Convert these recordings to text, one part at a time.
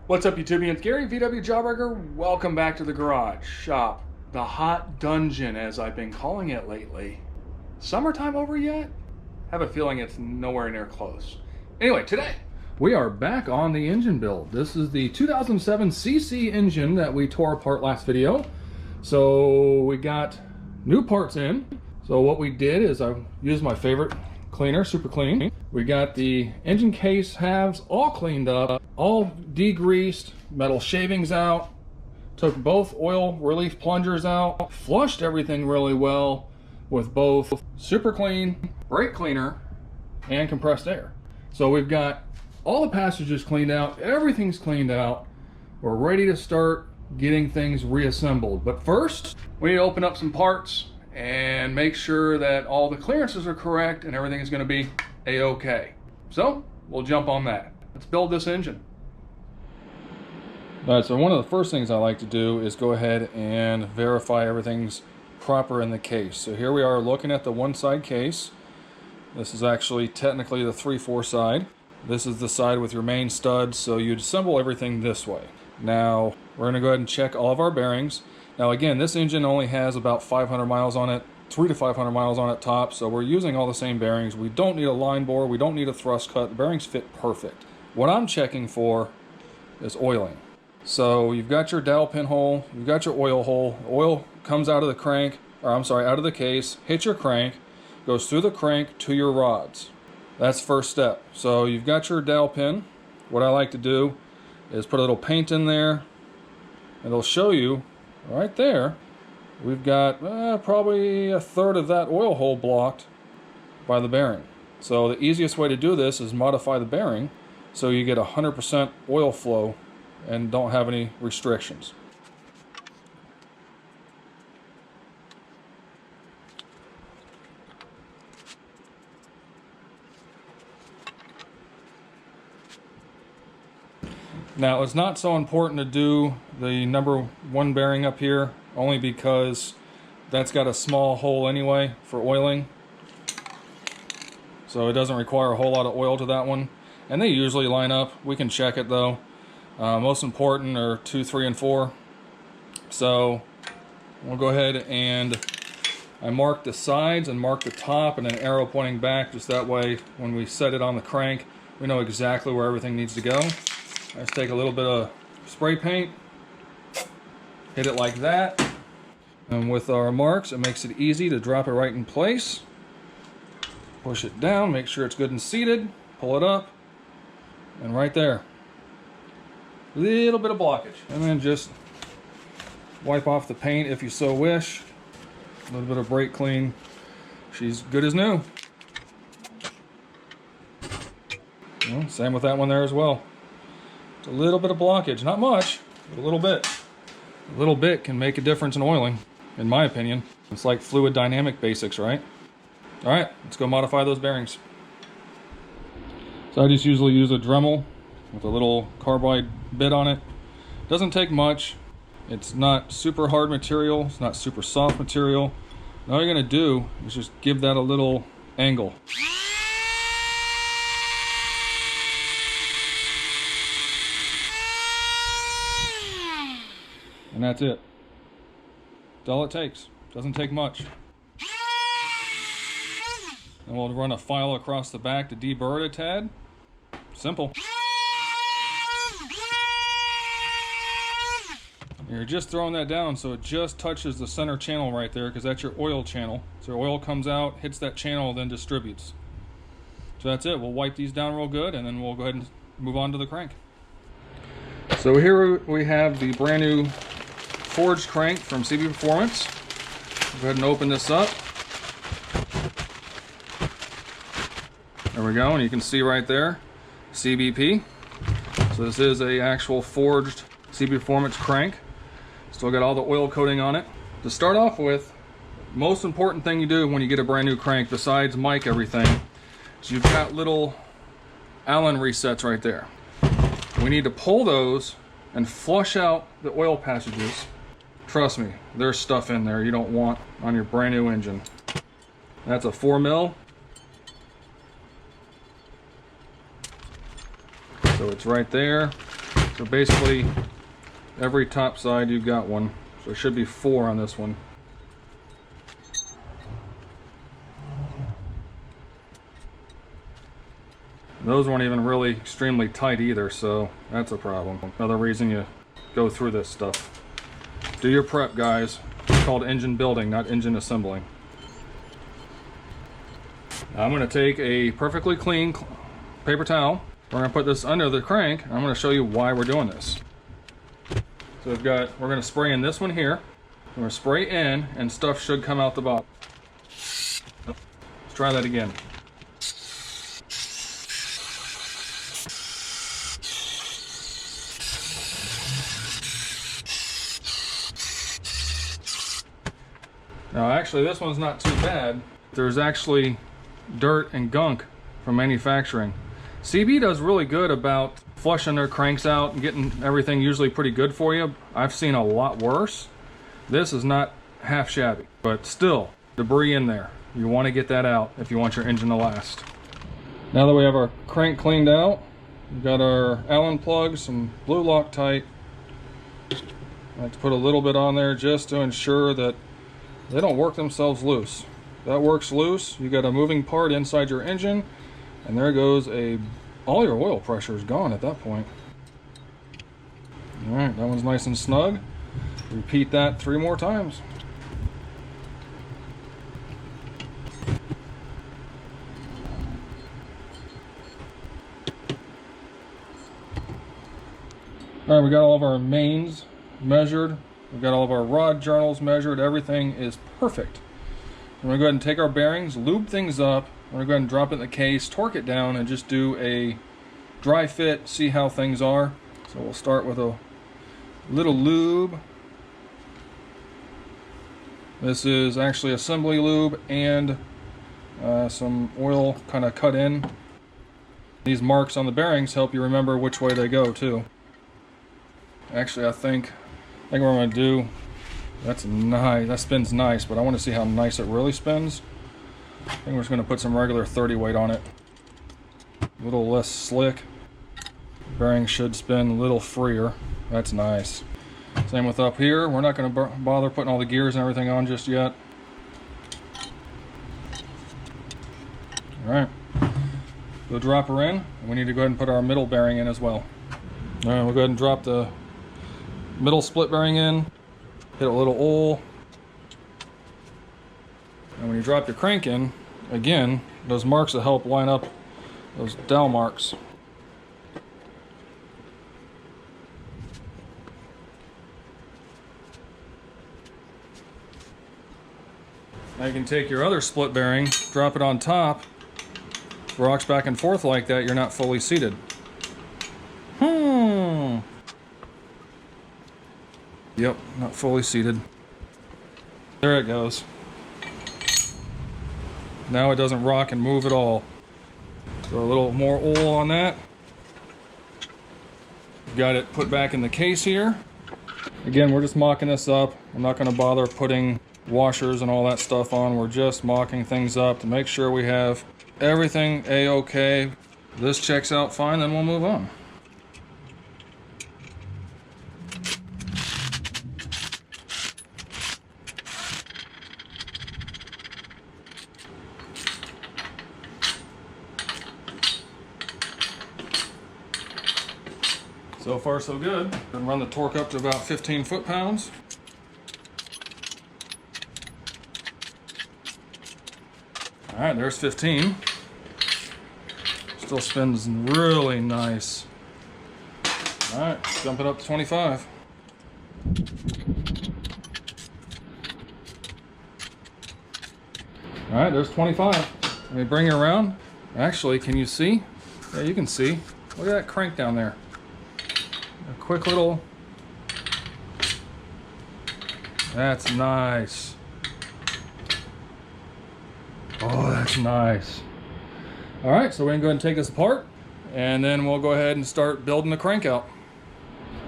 What's up, YouTubians? Gary, VW Jawbreaker. Welcome back to the garage shop, the hot dungeon, as I've been calling it lately. Summertime over yet? Have a feeling it's nowhere near close. Anyway, today we are back on the engine build. This is the 2007 CC engine that we tore apart last video. So we got new parts in. So what we did is I used my favorite cleaner, Super Clean. We got the engine case halves all cleaned up, all degreased, metal shavings out, took both oil relief plungers out, flushed everything really well with both Super Clean, brake cleaner, and compressed air. So we've got all the passages cleaned out, everything's cleaned out. We're ready to start getting things reassembled. But first, we need to open up some parts and make sure that all the clearances are correct and everything is going to be a-okay. So we'll jump on that. Let's build this engine. All right, so one of the first things I like to do is go ahead and verify everything's proper in the case. So here we are looking at the one side case. This is actually technically the 3/4 side. This is the side with your main studs, so you'd assemble everything this way. Now we're going to go ahead and check all of our bearings. Now again, this engine only has about 500 miles on it, 300 to 500 miles on it top, so we're using all the same bearings. We don't need a line bore, we don't need a thrust cut. The bearings fit perfect. What I'm checking for is oiling. So you've got your dowel pin hole, you've got your oil hole. Oil comes out of the crank, or I'm sorry, out of the case, hits your crank, goes through the crank to your rods. That's first step. So you've got your dowel pin. What I like to do is put a little paint in there, and it'll show you right there, we've got probably a third of that oil hole blocked by the bearing. So the easiest way to do this is modify the bearing so you get 100% oil flow and don't have any restrictions. Now, it's not so important to do the number 1 bearing up here, only because that's got a small hole anyway for oiling. So it doesn't require a whole lot of oil to that one. And they usually line up. We can check it though. Most important are 2, 3, and 4. So we'll go ahead and I mark the sides and mark the top and an arrow pointing back, just that way when we set it on the crank, we know exactly where everything needs to go. Let's take a little bit of spray paint, hit it like that, and with our marks it makes it easy to drop it right in place. Push it down, make sure it's good and seated, pull it up, and right there. A little bit of blockage. And then just wipe off the paint if you so wish. A little bit of brake clean. She's good as new. Well, same with that one there as well. A little bit of blockage, not much, but a little bit. A little bit can make a difference in oiling, in my opinion. It's like fluid dynamic basics, right? All right, let's go modify those bearings. So I just usually use a Dremel with a little carbide bit on it. Doesn't take much. It's not super hard material. It's not super soft material. And all you're gonna do is just give that a little angle. And that's it. That's all it takes. Doesn't take much. And we'll run a file across the back to deburr it a tad. Simple. You're just throwing that down so it just touches the center channel right there, because that's your oil channel. So your oil comes out, hits that channel, then distributes. So that's it. We'll wipe these down real good, and then we'll go ahead and move on to the crank. So here we have the brand new forged crank from CB Performance. Go ahead and open this up. There we go, and you can see right there, CBP. So this is a actual forged CB Performance crank. Still got all the oil coating on it. To start off with, most important thing you do when you get a brand new crank, besides mic everything, is you've got little Allen resets right there. We need to pull those and flush out the oil passages. Trust me, there's stuff in there you don't want on your brand new engine. That's a 4 mil. So it's right there. So basically, every top side you've got one. So there should be 4 on this one. Those weren't even really extremely tight either, so that's a problem. Another reason you go through this stuff. Do your prep, guys. It's called engine building, not engine assembling. Now I'm going to take a perfectly clean paper towel. We're going to put this under the crank. I'm going to show you why we're doing this. So we're going to spray in this one here. We're going to spray in, and stuff should come out the bottom. Let's try that again. Now actually this one's not too bad. There's actually dirt and gunk from manufacturing. CB does really good about flushing their cranks out and getting everything usually pretty good for you. I've seen a lot worse. This is not half shabby, but still debris in there. You want to get that out if you want your engine to last. Now that we have our crank cleaned out, we've got our Allen plugs, some blue Loctite. I like to put a little bit on there just to ensure that they don't work themselves loose. If that works loose, you got a moving part inside your engine, and there goes all your oil pressure is gone at that point. All right, that one's nice and snug. Repeat that 3 more times. All right, we got all of our mains measured. We've got all of our rod journals measured. Everything is perfect. We're going to go ahead and take our bearings, lube things up. We're going to go ahead and drop it in the case, torque it down, and just do a dry fit, see how things are. So we'll start with a little lube. This is actually assembly lube and some oil kind of cut in. These marks on the bearings help you remember which way they go too. Actually, I think what I'm going to do, that's nice, that spins nice, but I want to see how nice it really spins. I think we're just going to put some regular 30 weight on it. A little less slick. Bearing should spin a little freer. That's nice. Same with up here. We're not going to bother putting all the gears and everything on just yet. Alright. We'll drop her in. We need to go ahead and put our middle bearing in as well. Alright, we'll go ahead and drop the middle split bearing in, hit a little oil, and when you drop your crank in, again, those marks will help line up those dowel marks. Now you can take your other split bearing, drop it on top, rocks back and forth like that, you're not fully seated. Yep, not fully seated. There it goes. Now it doesn't rock and move at all. Throw a little more oil on that. Got it put back in the case here. Again, we're just mocking this up. I'm not going to bother putting washers and all that stuff on. We're just mocking things up to make sure we have everything a-okay. This checks out fine, then we'll move on. So far so good. And run the torque up to about 15 foot-pounds. All right, there's 15. Still spins really nice. All right, jump it up to 25. All right, there's 25. Let me bring it around. Actually, can you see? Yeah, you can see. Look at that crank down there. A quick little, that's nice. Oh, that's nice. All right, so we're gonna go ahead and take this apart, and then we'll go ahead and start building the crank out.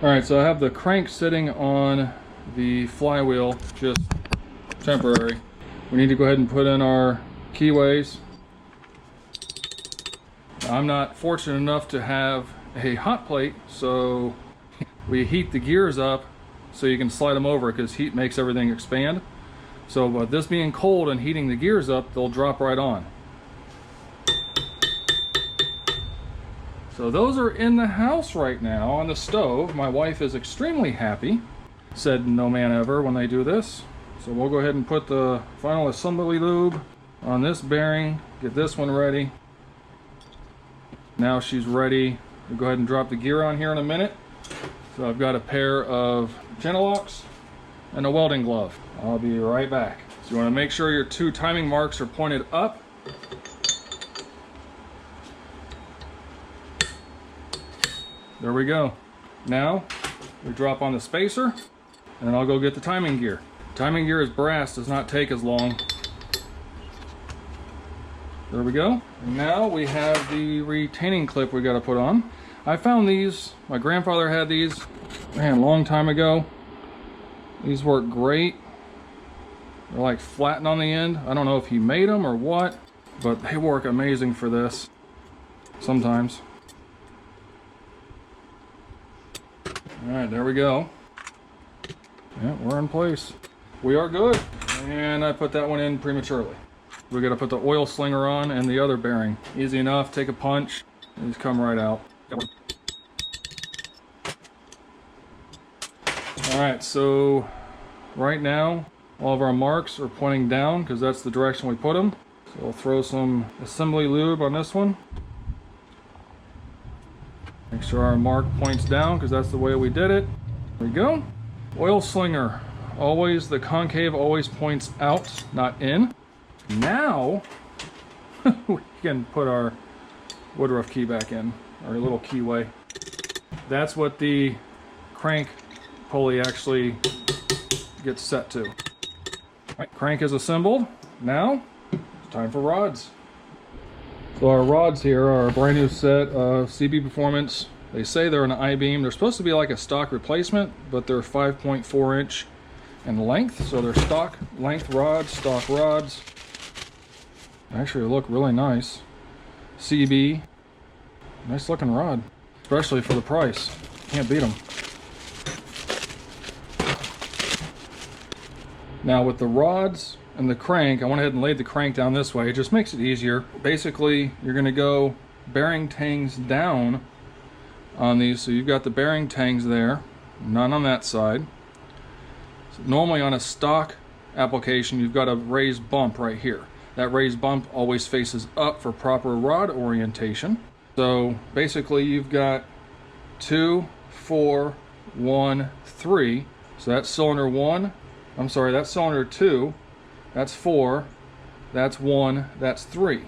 All right, so I have the crank sitting on the flywheel, just temporary. We need to go ahead and put in our keyways. I'm not fortunate enough to have a hot plate, so we heat the gears up so you can slide them over, because heat makes everything expand. So by this being cold and heating the gears up, they'll drop right on. So those are in the house right now on the stove. My wife is extremely happy. Said no man ever when they do this. So we'll go ahead and put the final assembly lube on this bearing, get this one ready. Now she's ready. We'll go ahead and drop the gear on here in a minute. So I've got a pair of channel locks and a welding glove. I'll be right back. So you want to make sure your two timing marks are pointed up. There we go. Now we drop on the spacer, and then I'll go get the timing gear. Timing gear is brass, does not take as long. There we go. And now we have the retaining clip we got to put on. I found these, my grandfather had these, man, a long time ago. These work great. They're like flattened on the end. I don't know if he made them or what, but they work amazing for this sometimes. All right, there we go. Yeah, we're in place. We are good. And I put that one in prematurely. We got to put the oil slinger on and the other bearing. Easy enough, take a punch, and just come right out. All right, so right now, all of our marks are pointing down because that's the direction we put them. So I'll throw some assembly lube on this one. Make sure our mark points down because that's the way we did it. There we go. Oil slinger. Always, the concave always points out, not in. Now, we can put our Woodruff key back in, our little keyway. That's what the crank pulley actually gets set to. All right, crank is assembled. Now, it's time for rods. So our rods here are a brand new set of CB Performance. They say they're an I-beam. They're supposed to be like a stock replacement, but they're 5.4 inch in length. So they're stock length rods, stock rods. Actually, they look really nice. CB, nice looking rod, especially for the price. Can't beat them. Now with the rods and the crank, I went ahead and laid the crank down this way. It just makes it easier. Basically, you're going to go bearing tangs down on these. So you've got the bearing tangs there, none on that side. So normally on a stock application, you've got a raised bump right here. That raised bump always faces up for proper rod orientation. So basically you've got 2, 4, 1, 3. So that's cylinder 1. I'm sorry, that's cylinder 2. That's 4. That's 1. That's 3.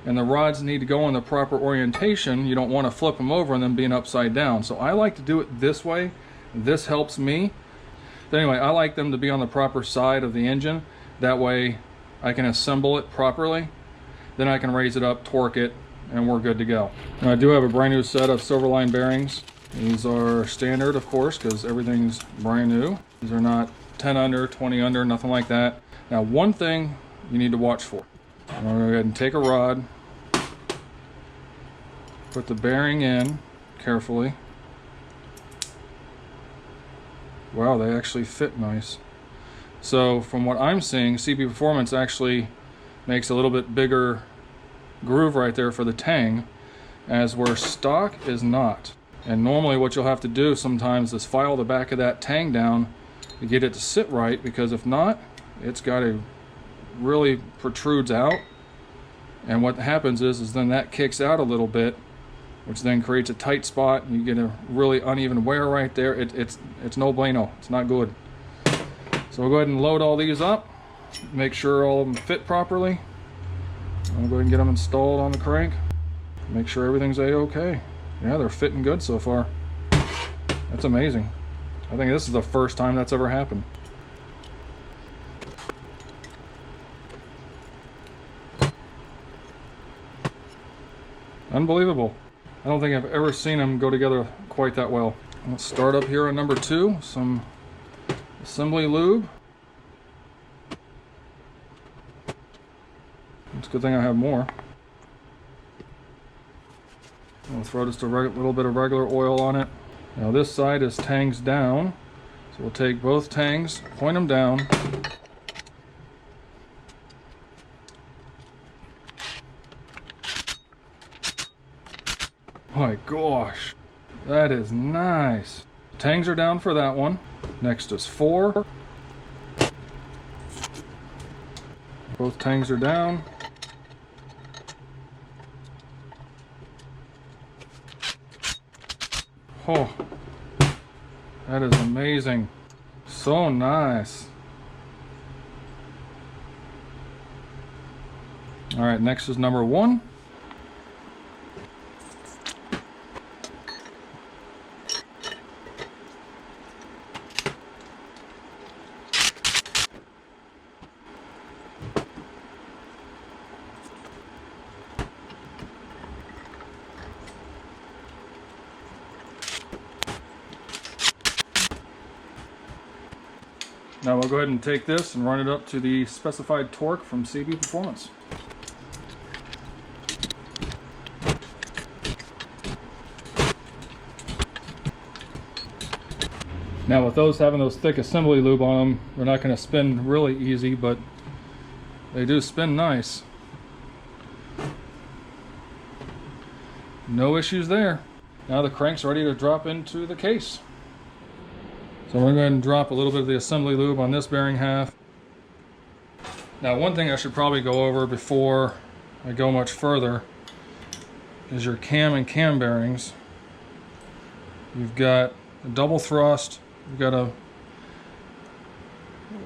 And the rods need to go in the proper orientation. You don't want to flip them over and then being upside down. So I like to do it this way. This helps me. But anyway, I like them to be on the proper side of the engine. That way I can assemble it properly. Then I can raise it up, torque it, and we're good to go. Now I do have a brand new set of Silverline bearings. These are standard, of course, because everything's brand new. These are not 10 under, 20 under, nothing like that. Now one thing you need to watch for. I'm going to go ahead and take a rod, put the bearing in carefully. Wow, they actually fit nice. So from what I'm seeing, CB Performance actually makes a little bit bigger groove right there for the tang, as where stock is not. And normally what you'll have to do sometimes is file the back of that tang down to get it to sit right, because if not, it's got to really protrudes out. And what happens is then that kicks out a little bit, which then creates a tight spot, and you get a really uneven wear right there. It's no bueno. It's not good. So we'll go ahead and load all these up, make sure all of them fit properly. I'll go ahead and get them installed on the crank, make sure everything's a-okay. Yeah, they're fitting good so far. That's amazing. I think this is the first time that's ever happened. Unbelievable. I don't think I've ever seen them go together quite that well. Let's start up here on number 2, some assembly lube. It's a good thing I have more. I'll throw just a little bit of regular oil on it. Now this side is tangs down, so we'll take both tangs, point them down. My gosh, that is nice. Tangs are down for that one. Next is 4. Both tangs are down. Oh, that is amazing. So nice. All right, next is number 1. Now we'll go ahead and take this and run it up to the specified torque from CB Performance. Now with those having those thick assembly lube on them, they're not going to spin really easy, but they do spin nice. No issues there. Now the crank's ready to drop into the case. So we're going to go ahead and drop a little bit of the assembly lube on this bearing half. Now one thing I should probably go over before I go much further is your cam and cam bearings. You've got a double thrust, you've got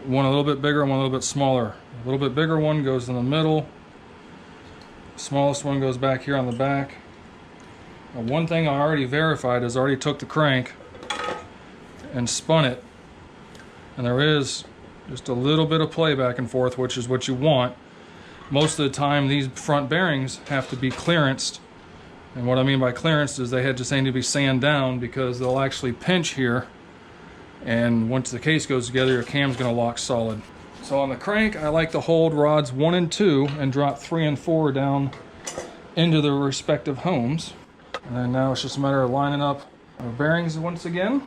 one a little bit bigger and one a little bit smaller. A little bit bigger one goes in the middle, the smallest one goes back here on the back. Now one thing I already verified is I already took the crank and spun it, and there is just a little bit of play back and forth, which is what you want. Most of the time these front bearings have to be clearanced, and what I mean by clearanced is they just need to be sand down, because they'll actually pinch here, and once the case goes together your cam's going to lock solid. So on the crank I like to hold rods 1 and 2 and drop 3 and 4 down into their respective homes, and then now it's just a matter of lining up our bearings once again.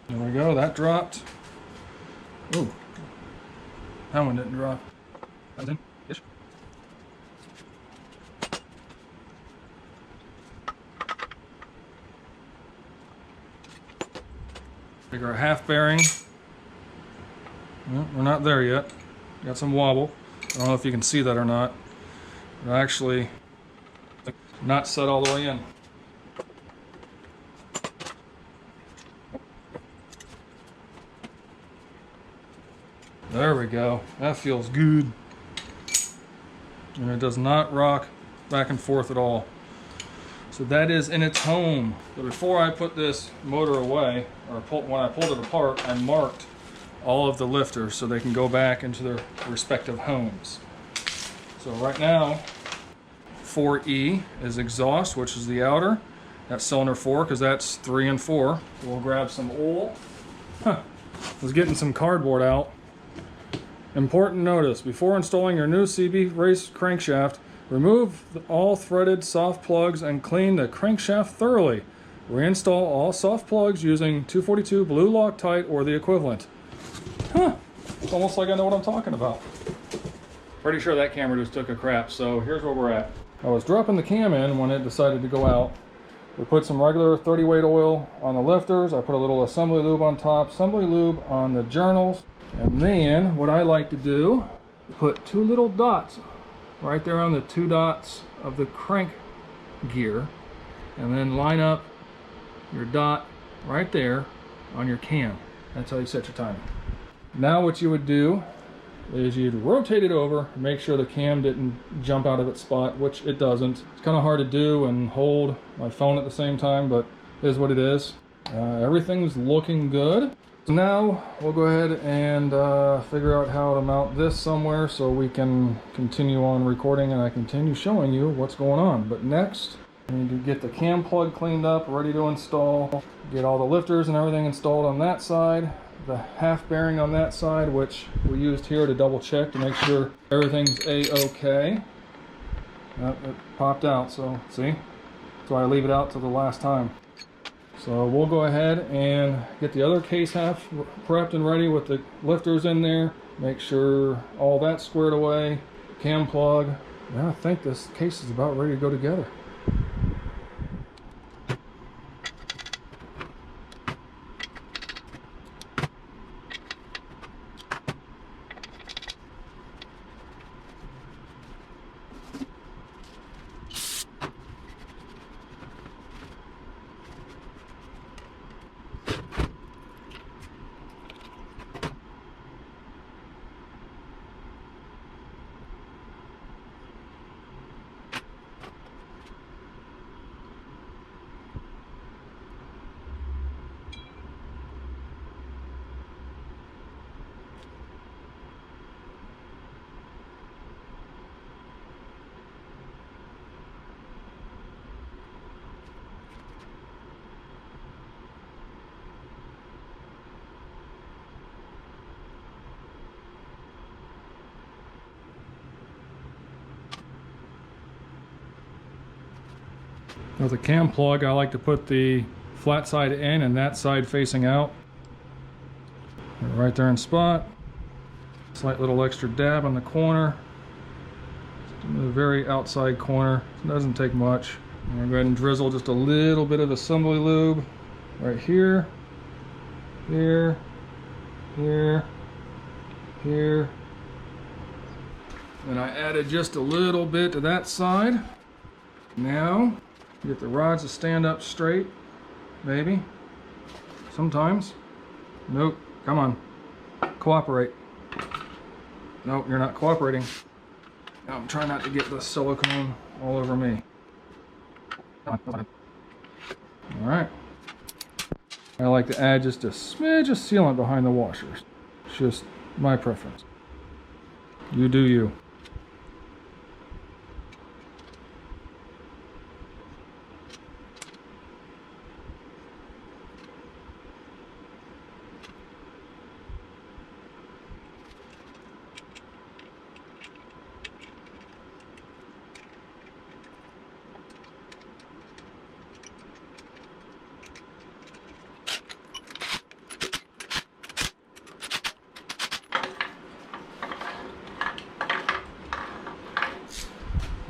There we go, that dropped. Ooh, that one didn't drop. That was in. Ish. Take our half bearing. Well, we're not there yet. Got some wobble. I don't know if you can see that or not. But actually, not set all the way in. There we go. That feels good. And it does not rock back and forth at all. So that is in its home. So before I put this motor away, or when I pulled it apart, I marked all of the lifters so they can go back into their respective homes. So right now, 4E is exhaust, which is the outer. That's cylinder 4, because that's 3 and 4. So we'll grab some oil. I was getting some cardboard out. Important notice, before installing your new CB race crankshaft, remove all threaded soft plugs and clean the crankshaft thoroughly. Reinstall all soft plugs using 242 blue Loctite or the equivalent. It's almost like I know what I'm talking about. Pretty sure that camera just took a crap, so here's where we're at. I was dropping the cam in when it decided to go out. We put some regular 30 weight oil on the lifters. I put a little assembly lube on top, assembly lube on the journals. And then what I like to do, put 2 little dots right there on the 2 dots of the crank gear, and then line up your dot right there on your cam. That's how you set your timing. Now what you would do is you'd rotate it over, make sure the cam didn't jump out of its spot, which it doesn't. It's kind of hard to do and hold my phone at the same time, but it is what it is. Everything's looking good. So now we'll go ahead and figure out how to mount this somewhere so we can continue on recording and I continue showing you what's going on. But next, we need to get the cam plug cleaned up, ready to install, get all the lifters and everything installed on that side, the half bearing on that side, which we used here to double check to make sure everything's a-okay. It popped out, so see? So I leave it out till the last time. So we'll go ahead and get the other case half prepped and ready with the lifters in there. Make sure all that's squared away. Cam plug. Yeah, I think this case is about ready to go together. With a cam plug, I like to put the flat side in and that side facing out. Right there in spot. Slight little extra dab on the corner. Just in the very outside corner. It doesn't take much. I'm going to go ahead and drizzle just a little bit of assembly lube right here, here, here, here. And I added just a little bit to that side. Now, get the rods to stand up straight, maybe. Sometimes. Nope, come on. Cooperate. Nope, you're not cooperating. Now I'm trying not to get the silicone all over me. Alright. I like to add just a smidge of sealant behind the washers. It's just my preference. You do you.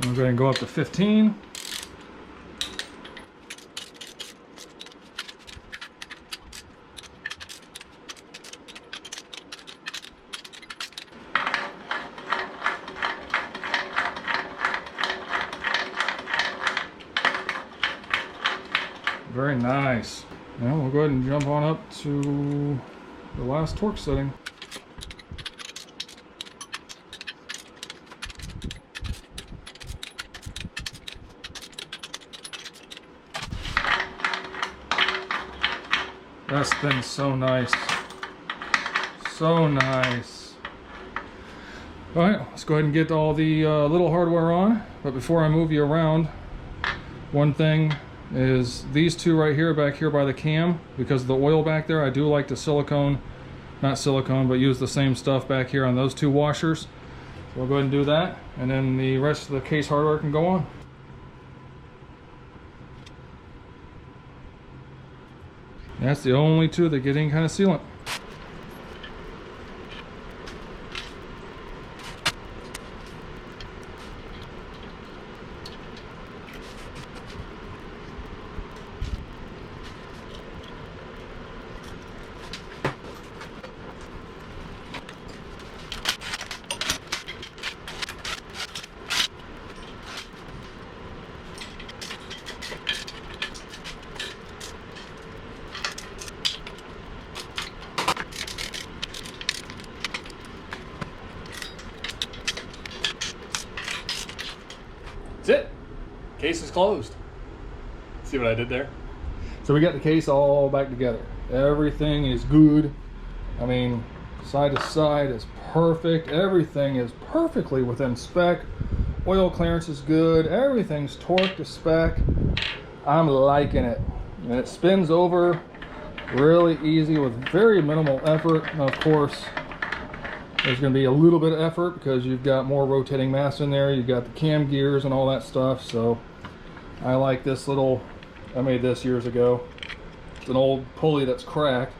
I'm going to go up to 15. Very nice. Now we'll go ahead and jump on up to the last torque setting. That's been so nice. So nice. Alright, let's go ahead and get all the little hardware on. But before I move you around, one thing is these two right here, back here by the cam, because of the oil back there, I do like to not silicone, but use the same stuff back here on those two washers. So we'll go ahead and do that, and then the rest of the case hardware can go on. That's the only two that get any kind of sealant. That's it. Case is closed. See what I did there? So we got the case all back together. Everything is good. I mean, side to side is perfect. Everything is perfectly within spec. Oil clearance is good. Everything's torqued to spec. I'm liking it. And it spins over really easy with very minimal effort. And of course, There's going to be a little bit of effort because you've got more rotating mass in there. You've got the cam gears and all that stuff. So I like this little, I made this years ago. It's an old pulley that's cracked.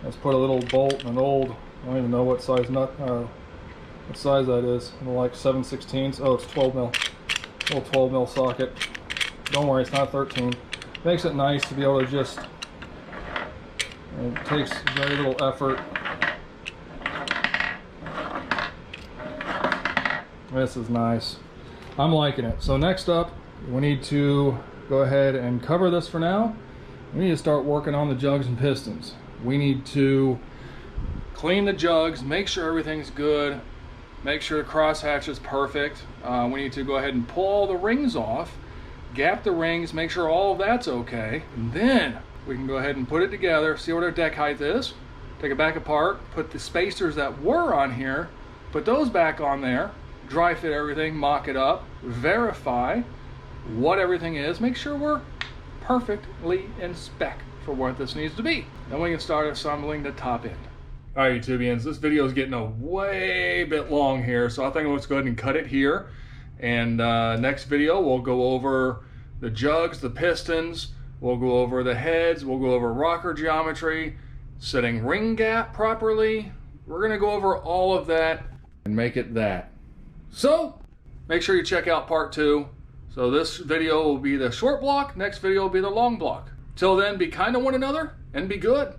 Let's put a little bolt and an old, I don't even know what size nut, what size that is. Like 7/16. Oh, it's 12 mil. Little 12 mil socket. Don't worry, it's not 13. Makes it nice to be able to just, it takes very little effort. This is nice. I'm liking it. So next up, we need to go ahead and cover this for now. We need to start working on the jugs and pistons. We need to clean the jugs, make sure everything's good, make sure the crosshatch is perfect. We need to go ahead and pull all the rings off, gap the rings, make sure all of that's okay. And then we can go ahead and put it together, see what our deck height is, take it back apart, put the spacers that were on here, put those back on there, dry fit everything, mock it up, verify what everything is, make sure we're perfectly in spec for what this needs to be. Then we can start assembling the top end. All right, YouTubians, this video is getting a way bit long here, so I think let's go ahead and cut it here. And next video, we'll go over the jugs, the pistons, we'll go over the heads, we'll go over rocker geometry, setting ring gap properly. We're gonna go over all of that and make it that. So make sure you check out part 2. So this video will be the short block, next video will be the long block. Till then, be kind to one another and be good.